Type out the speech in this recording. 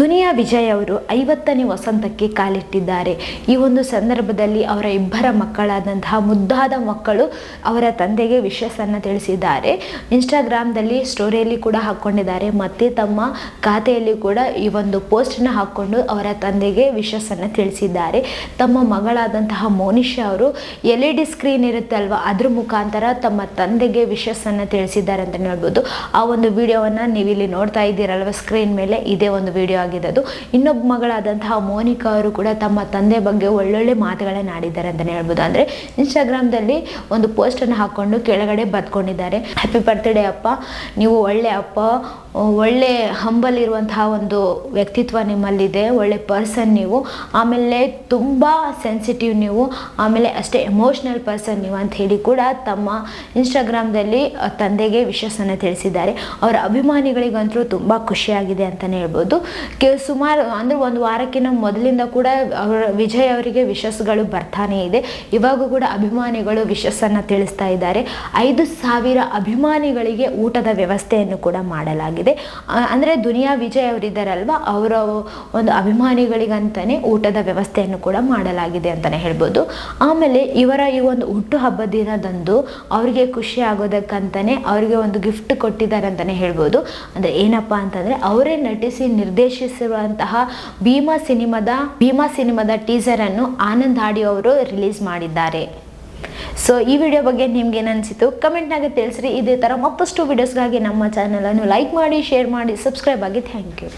ದುನಿಯಾ ವಿಜಯ್ ಅವರು 50ನೇ ವಸಂತಕ್ಕೆ ಕಾಲಿಟ್ಟಿದ್ದಾರೆ. ಈ ಒಂದು ಸಂದರ್ಭದಲ್ಲಿ ಅವರ ಇಬ್ಬರ ಮಕ್ಕಳಾದಂತಹ ಮುದ್ದಾದ ಮಕ್ಕಳು ಅವರ ತಂದೆಗೆ ವಿಶಸ್ಸನ್ನು ತಿಳಿಸಿದ್ದಾರೆ. ಇನ್ಸ್ಟಾಗ್ರಾಮ್ದಲ್ಲಿ ಸ್ಟೋರಿಯಲ್ಲಿ ಕೂಡ ಹಾಕ್ಕೊಂಡಿದ್ದಾರೆ ಮತ್ತು ತಮ್ಮ ಖಾತೆಯಲ್ಲಿ ಕೂಡ ಈ ಒಂದು ಪೋಸ್ಟನ್ನು ಹಾಕ್ಕೊಂಡು ಅವರ ತಂದೆಗೆ ವಿಶಸ್ಸನ್ನು ತಿಳಿಸಿದ್ದಾರೆ. ತಮ್ಮ ಮಗಳಾದಂತಹ ಮೋನಿಶಾ ಅವರು LED ಸ್ಕ್ರೀನ್ ಇರುತ್ತೆ ಅಲ್ವಾ, ಅದ್ರ ಮುಖಾಂತರ ತಮ್ಮ ತಂದೆಗೆ ವಿಶಸ್ಸನ್ನು ತಿಳಿಸಿದ್ದಾರೆ ಅಂತ ಹೇಳ್ಬೋದು. ಆ ಒಂದು ವಿಡಿಯೋವನ್ನು ನೀವು ಇಲ್ಲಿ ನೋಡ್ತಾ ಇದ್ದೀರಲ್ವ ಸ್ಕ್ರೀನ್ ಮೇಲೆ, ಇದೇ ಒಂದು ವಿಡಿಯೋ ಆಗಿದ್ದು. ಇನ್ನೊಬ್ಬ ಮಗಳಾದಂತಹ ಮೋನಿಕಾ ಅವರು ಕೂಡ ತಮ್ಮ ತಂದೆ ಬಗ್ಗೆ ಒಳ್ಳೊಳ್ಳೆ ಮಾತುಗಳನ್ನ ಆಡಿದ್ದಾರೆ ಅಂತಲೇ ಹೇಳ್ಬೋದು. ಅಂದರೆ ಇನ್ಸ್ಟಾಗ್ರಾಮ್ದಲ್ಲಿ ಒಂದು ಪೋಸ್ಟನ್ನು ಹಾಕ್ಕೊಂಡು ಕೆಳಗಡೆ ಬರೆದುಕೊಂಡಿದ್ದಾರೆ, ಹ್ಯಾಪಿ ಬರ್ತ್ಡೇ ಅಪ್ಪ, ನೀವು ಒಳ್ಳೆ ಅಪ್ಪ, ಒಳ್ಳೆ ಹಂಬಲ್ ಇರುವಂತಹ ಒಂದು ವ್ಯಕ್ತಿತ್ವ ನಿಮ್ಮಲ್ಲಿದೆ, ಒಳ್ಳೆ ಪರ್ಸನ್ ನೀವು, ಆಮೇಲೆ ತುಂಬ ಸೆನ್ಸಿಟಿವ್ ನೀವು, ಆಮೇಲೆ ಅಷ್ಟೇ ಎಮೋಷ್ನಲ್ ಪರ್ಸನ್ ನೀವು ಅಂತ ಹೇಳಿ ಕೂಡ ತಮ್ಮ ಇನ್ಸ್ಟಾಗ್ರಾಮ್ದಲ್ಲಿ ತಂದೆಗೆ ವಿಶಸ್ಸನ್ನು ತಿಳಿಸಿದ್ದಾರೆ. ಅವರ ಅಭಿಮಾನಿಗಳಿಗಂತೂ ತುಂಬ ಖುಷಿಯಾಗಿದೆ ಅಂತಲೇ ಹೇಳ್ಬೋದು. ಸುಮಾರು ಅಂದರೆ ಒಂದು ವಾರಕ್ಕಿಂತ ಮೊದಲಿಂದ ಕೂಡ ವಿಜಯ್ ಅವರಿಗೆ ವಿಶಸ್ಗಳು ಬರ್ತಾನೆ ಇದೆ. ಇವಾಗ ಕೂಡ ಅಭಿಮಾನಿಗಳು ವಿಶಸ್ಸನ್ನು ತಿಳಿಸ್ತಾ ಇದ್ದಾರೆ. 5,000 ಅಭಿಮಾನಿಗಳಿಗೆ ಊಟದ ವ್ಯವಸ್ಥೆಯನ್ನು ಕೂಡ ಮಾಡಲಾಗಿದೆ. ಅಂದರೆ ದುನಿಯಾ ವಿಜಯ್ ಅವರಿದ್ದಾರಲ್ವ, ಅವರ ಒಂದು ಅಭಿಮಾನಿಗಳಿಗಂತಾನೆ ಊಟದ ವ್ಯವಸ್ಥೆಯನ್ನು ಕೂಡ ಮಾಡಲಾಗಿದೆ ಅಂತಲೇ ಹೇಳ್ಬೋದು. ಆಮೇಲೆ ಇವರ ಈ ಒಂದು ಹುಟ್ಟುಹಬ್ಬದ ದಿನದಂದು ಅವರಿಗೆ ಖುಷಿ ಆಗೋದಕ್ಕಂತಾನೆ ಅವರಿಗೆ ಒಂದು ಗಿಫ್ಟ್ ಕೊಟ್ಟಿದ್ದಾರೆ ಅಂತಲೇ ಹೇಳ್ಬೋದು. ಅಂದರೆ ಏನಪ್ಪ ಅಂತಂದರೆ ಅವರೇ ನಟಿಸಿ ನಿರ್ದೇಶಿಸಿರುವಂತಹ ಭೀಮಾ ಸಿನಿಮಾದ ಟೀಸರನ್ನು ಆನಂದ್ ಆಡಿಯೋ ಅವರು ರಿಲೀಸ್ ಮಾಡಿದ್ದಾರೆ. ಸೊ ಈ ವಿಡಿಯೋ ಬಗ್ಗೆ ನಿಮ್ಗೆ ಏನು ಅನಿಸಿತು ಕಮೆಂಟ್ನಾಗೆ ತಿಳಿಸ್ರಿ. ಇದೇ ಥರ ಮತ್ತಷ್ಟು ವಿಡಿಯೋಸ್ಗಾಗಿ ನಮ್ಮ ಚಾನಲನ್ನು ಲೈಕ್ ಮಾಡಿ, ಶೇರ್ ಮಾಡಿ, ಸಬ್ಸ್ಕ್ರೈಬ್ ಆಗಿ. Thank you.